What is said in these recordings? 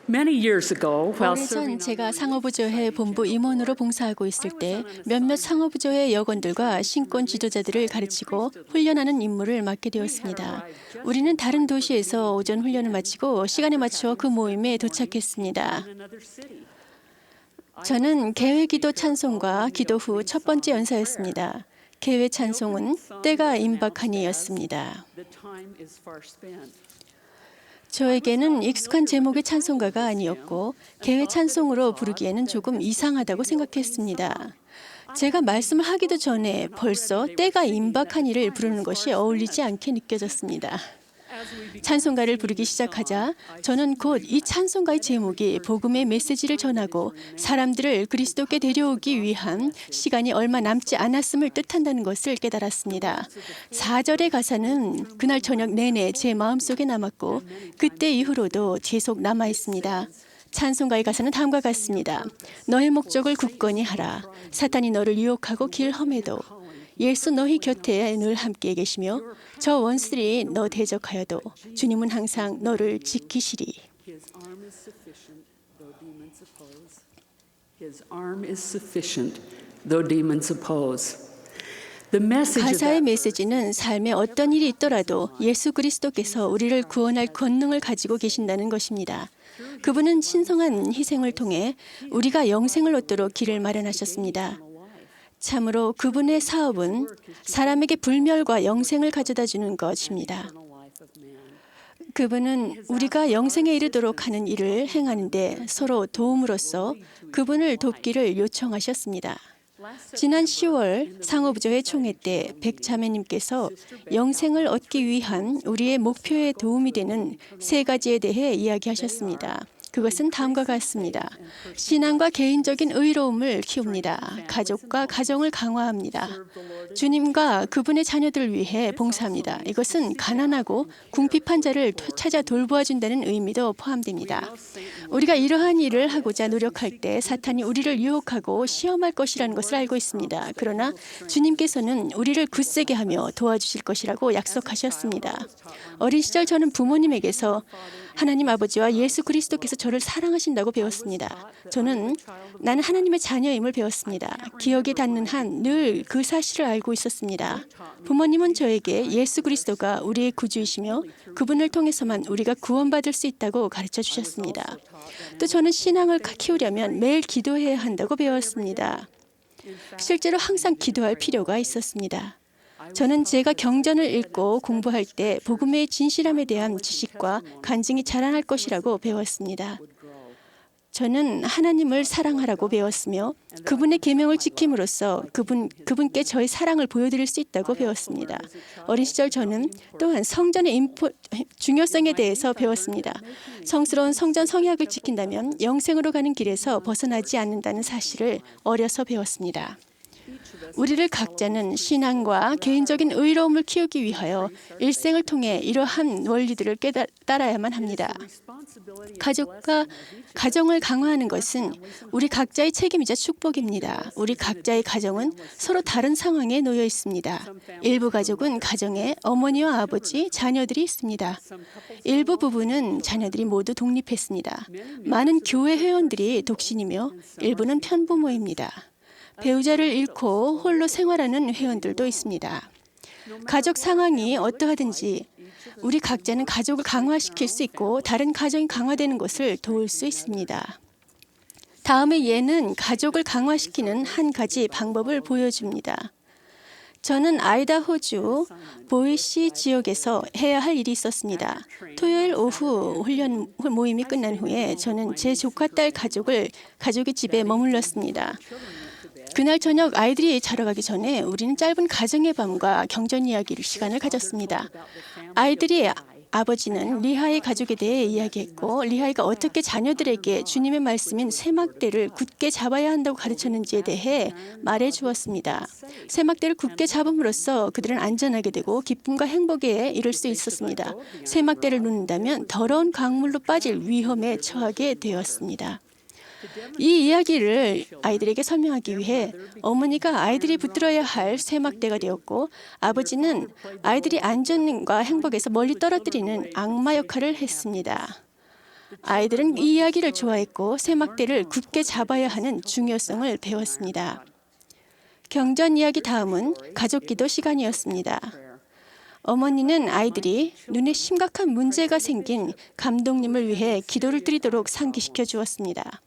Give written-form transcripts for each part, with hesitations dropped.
오래전 제가 상업부조회 본부 임원으로 봉사하고 있을 때 몇몇 상업부조회 여건들과 신권 지도자들을 가르치고 훈련하는 임무를 맡게 되었습니다. 우리는 다른 도시에서 오전 훈련을 마치고 시간에 맞추어 그 모임에 도착했습니다. 저는 개회기도 찬송과 기도 후 첫 번째 연사였습니다. 개회 찬송은 때가 임박하니였습니다. 저에게는 익숙한 제목의 찬송가가 아니었고 개회 찬송으로 부르기에는 조금 이상하다고 생각했습니다. 제가 말씀을 하기도 전에 벌써 때가 임박하니를 부르는 것이 어울리지 않게 느껴졌습니다. 찬송가를 부르기 시작하자 저는 곧 이 찬송가의 제목이 복음의 메시지를 전하고 사람들을 그리스도께 데려오기 위한 시간이 얼마 남지 않았음을 뜻한다는 것을 깨달았습니다. 4절의 가사는 그날 저녁 내내 제 마음속에 남았고 그때 이후로도 계속 남아 있습니다. 찬송가의 가사는 다음과 같습니다. 너의 목적을 굳건히 하라. 사탄이 너를 유혹하고 길 험해도 예수 너희 곁에 늘 함께 계시며 저 원수들이 너 대적하여도 주님은 항상 너를 지키시리. 가사의 메시지는 삶에 어떤 일이 있더라도 예수 그리스도께서 우리를 구원할 권능을 가지고 계신다는 것입니다. 그분은 신성한 희생을 통해 우리가 영생을 얻도록 길을 마련하셨습니다. 참으로 그분의 사업은 사람에게 불멸과 영생을 가져다 주는 것입니다. 그분은 우리가 영생에 이르도록 하는 일을 행하는데 서로 도움으로써 그분을 돕기를 요청하셨습니다. 지난 10월 상업부조회 총회 때 백자매님께서 영생을 얻기 위한 우리의 목표에 도움이 되는 3가지에 대해 이야기하셨습니다. 그것은 다음과 같습니다. 신앙과 개인적인 의로움을 키웁니다. 가족과 가정을 강화합니다. 주님과 그분의 자녀들을 위해 봉사합니다. 이것은 가난하고 궁핍한 자를 찾아 돌보아준다는 의미도 포함됩니다. 우리가 이러한 일을 하고자 노력할 때 사탄이 우리를 유혹하고 시험할 것이라는 것을 알고 있습니다. 그러나 주님께서는 우리를 굳세게 하며 도와주실 것이라고 약속하셨습니다. 어린 시절 저는 부모님에게서 하나님 아버지와 예수 그리스도께서 저를 사랑하신다고 배웠습니다. 나는 하나님의 자녀임을 배웠습니다. 기억에 닿는 한 늘 그 사실을 알고 있었습니다. 부모님은 저에게 예수 그리스도가 우리의 구주이시며 그분을 통해서만 우리가 구원받을 수 있다고 가르쳐 주셨습니다. 또 저는 신앙을 키우려면 매일 기도해야 한다고 배웠습니다. 실제로 항상 기도할 필요가 있었습니다. 저는 제가 경전을 읽고 공부할 때 복음의 진실함에 대한 지식과 간증이 자라날 것이라고 배웠습니다. 저는 하나님을 사랑하라고 배웠으며 그분의 계명을 지킴으로써 그분께 저의 사랑을 보여드릴 수 있다고 배웠습니다. 어린 시절 저는 또한 성전의 중요성에 대해서 배웠습니다. 성스러운 성전 성약을 지킨다면 영생으로 가는 길에서 벗어나지 않는다는 사실을 어려서 배웠습니다. 우리를 각자는 신앙과 개인적인 의로움을 키우기 위하여 일생을 통해 이러한 원리들을 따라야만 합니다. 가족과 가정을 강화하는 것은 우리 각자의 책임이자 축복입니다. 우리 각자의 가정은 서로 다른 상황에 놓여 있습니다. 일부 가족은 가정에 어머니와 아버지, 자녀들이 있습니다. 일부 부부는 자녀들이 모두 독립했습니다. 많은 교회 회원들이 독신이며 일부는 편부모입니다. 배우자를 잃고 홀로 생활하는 회원들도 있습니다. 가족 상황이 어떠하든지 우리 각자는 가족을 강화시킬 수 있고 다른 가정이 강화되는 것을 도울 수 있습니다. 다음의 예는 가족을 강화시키는 한 가지 방법을 보여줍니다. 저는 아이다호주 보이시 지역에서 해야 할 일이 있었습니다. 토요일 오후 훈련 모임이 끝난 후에 저는 제 조카 딸 가족의 집에 머물렀습니다. 그날 저녁 아이들이 자러 가기 전에 우리는 짧은 가정의 밤과 경전 이야기를 시간을 가졌습니다. 아이들이 아버지는 리하의 가족에 대해 이야기했고 리하이가 어떻게 자녀들에게 주님의 말씀인 세막대를 굳게 잡아야 한다고 가르쳤는지에 대해 말해 주었습니다. 세막대를 굳게 잡음으로써 그들은 안전하게 되고 기쁨과 행복에 이를 수 있었습니다. 세막대를 놓는다면 더러운 강물로 빠질 위험에 처하게 되었습니다. 이 이야기를 아이들에게 설명하기 위해 어머니가 아이들이 붙들어야 할 쇠막대가 되었고 아버지는 아이들이 안전과 행복에서 멀리 떨어뜨리는 악마 역할을 했습니다. 아이들은 이 이야기를 좋아했고 세막대를 굳게 잡아야 하는 중요성을 배웠습니다. 경전 이야기 다음은 가족 기도 시간이었습니다. 어머니는 아이들이 눈에 심각한 문제가 생긴 감독님을 위해 기도를 드리도록 상기시켜 주었습니다.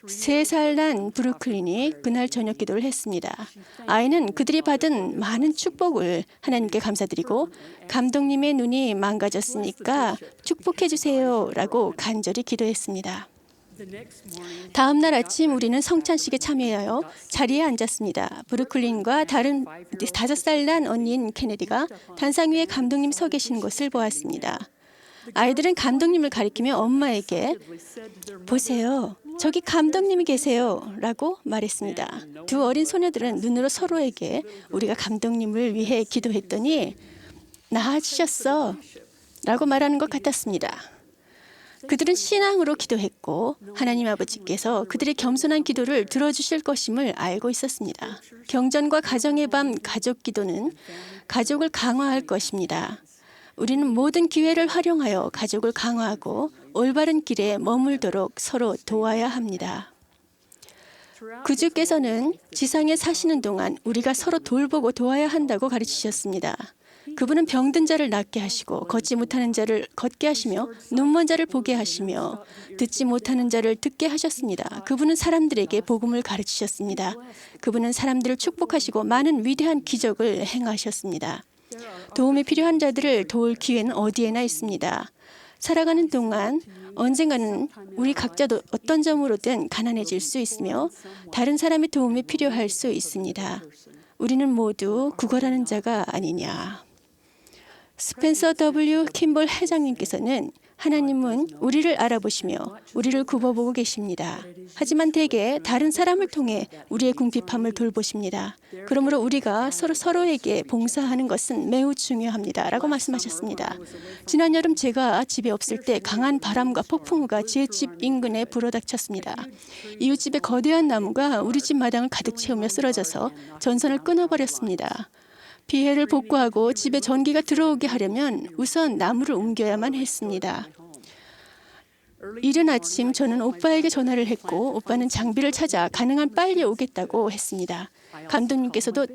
3살 난 브루클린이 그날 저녁 기도를 했습니다. 아이는 그들이 받은 많은 축복을 하나님께 감사드리고 감독님의 눈이 망가졌으니까 축복해 주세요 라고 간절히 기도했습니다. 다음 날 아침 우리는 성찬식에 참여하여 자리에 앉았습니다. 브루클린과 다른 5살 난 언니인 케네디가 단상 위에 감독님 서 계시는 것을 보았습니다. 아이들은 감독님을 가리키며 엄마에게 보세요. 저기 감독님이 계세요. 라고 말했습니다. 두 어린 소녀들은 눈으로 서로에게 우리가 감독님을 위해 기도했더니 나아지셨어. 라고 말하는 것 같았습니다. 그들은 신앙으로 기도했고 하나님 아버지께서 그들의 겸손한 기도를 들어주실 것임을 알고 있었습니다. 경전과 가정의 밤 가족 기도는 가족을 강화할 것입니다. 우리는 모든 기회를 활용하여 가족을 강화하고 올바른 길에 머물도록 서로 도와야 합니다. 구주께서는 지상에 사시는 동안 우리가 서로 돌보고 도와야 한다고 가르치셨습니다. 그분은 병든 자를 낫게 하시고 걷지 못하는 자를 걷게 하시며 눈먼 자를 보게 하시며 듣지 못하는 자를 듣게 하셨습니다. 그분은 사람들에게 복음을 가르치셨습니다. 그분은 사람들을 축복하시고 많은 위대한 기적을 행하셨습니다. 도움이 필요한 자들을 도울 기회는 어디에나 있습니다. 살아가는 동안 언젠가는 우리 각자도 어떤 점으로든 가난해질 수 있으며 다른 사람의 도움이 필요할 수 있습니다. 우리는 모두 구걸하는 자가 아니냐. 스펜서 W. 킴볼 회장님께서는 하나님은 우리를 알아보시며 우리를 굽어보고 계십니다. 하지만 대개 다른 사람을 통해 우리의 궁핍함을 돌보십니다. 그러므로 우리가 서로에게 봉사하는 것은 매우 중요합니다. 라고 말씀하셨습니다. 지난 여름 제가 집에 없을 때 강한 바람과 폭풍우가 제 집 인근에 불어닥쳤습니다. 이웃집의 거대한 나무가 우리 집 마당을 가득 채우며 쓰러져서 전선을 끊어버렸습니다. 피해를 복구하고 집에 전기가 들어오게 하려면 우선 나무를 옮겨야만 했습니다. 이른 아침 저는 오빠에게 전화를 했고 오빠는 장비를 찾아 가능한 빨리 오겠다고 했습니다.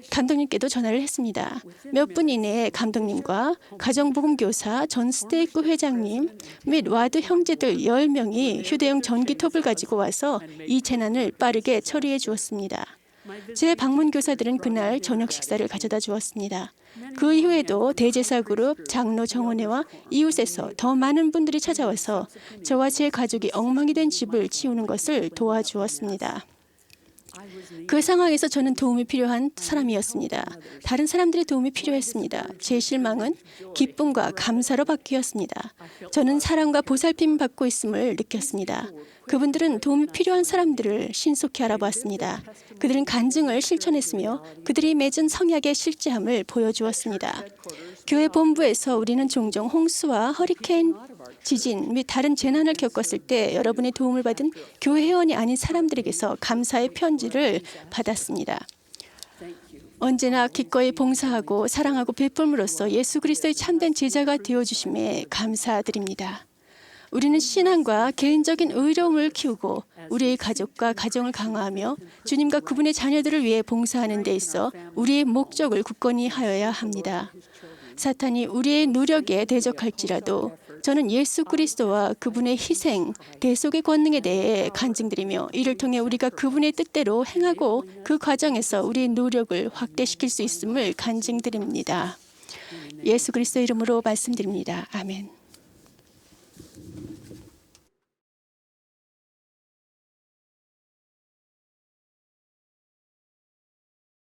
감독님께도 전화를 했습니다. 몇 분 이내에 감독님과 가정복음교사 전 스테이크 회장님 및 와드 형제들 10명이 휴대용 전기톱을 가지고 와서 이 재난을 빠르게 처리해 주었습니다. 제 방문 교사들은 그날 저녁 식사를 가져다 주었습니다. 그 이후에도 대제사 그룹, 장로 정원회와 이웃에서 더 많은 분들이 찾아와서 저와 제 가족이 엉망이 된 집을 치우는 것을 도와주었습니다. 그 상황에서 저는 도움이 필요한 사람이었습니다. 다른 사람들의 도움이 필요했습니다. 제 실망은 기쁨과 감사로 바뀌었습니다. 저는 사랑과 보살핌 받고 있음을 느꼈습니다. 그분들은 도움이 필요한 사람들을 신속히 알아보았습니다. 그들은 간증을 실천했으며 그들이 맺은 성약의 실제함을 보여주었습니다. 교회 본부에서 우리는 종종 홍수와 허리케인, 지진 및 다른 재난을 겪었을 때 여러분의 도움을 받은 교회 회원이 아닌 사람들에게서 감사의 편지를 받았습니다. 언제나 기꺼이 봉사하고 사랑하고 베풀므로써 예수 그리스도의 참된 제자가 되어주심에 감사드립니다. 우리는 신앙과 개인적인 의로움을 키우고 우리의 가족과 가정을 강화하며 주님과 그분의 자녀들을 위해 봉사하는 데 있어 우리의 목적을 굳건히 하여야 합니다. 사탄이 우리의 노력에 대적할지라도 저는 예수 그리스도와 그분의 희생, 대속의 권능에 대해 간증드리며 이를 통해 우리가 그분의 뜻대로 행하고 그 과정에서 우리의 노력을 확대시킬 수 있음을 간증드립니다. 예수 그리스도 이름으로 말씀드립니다. 아멘.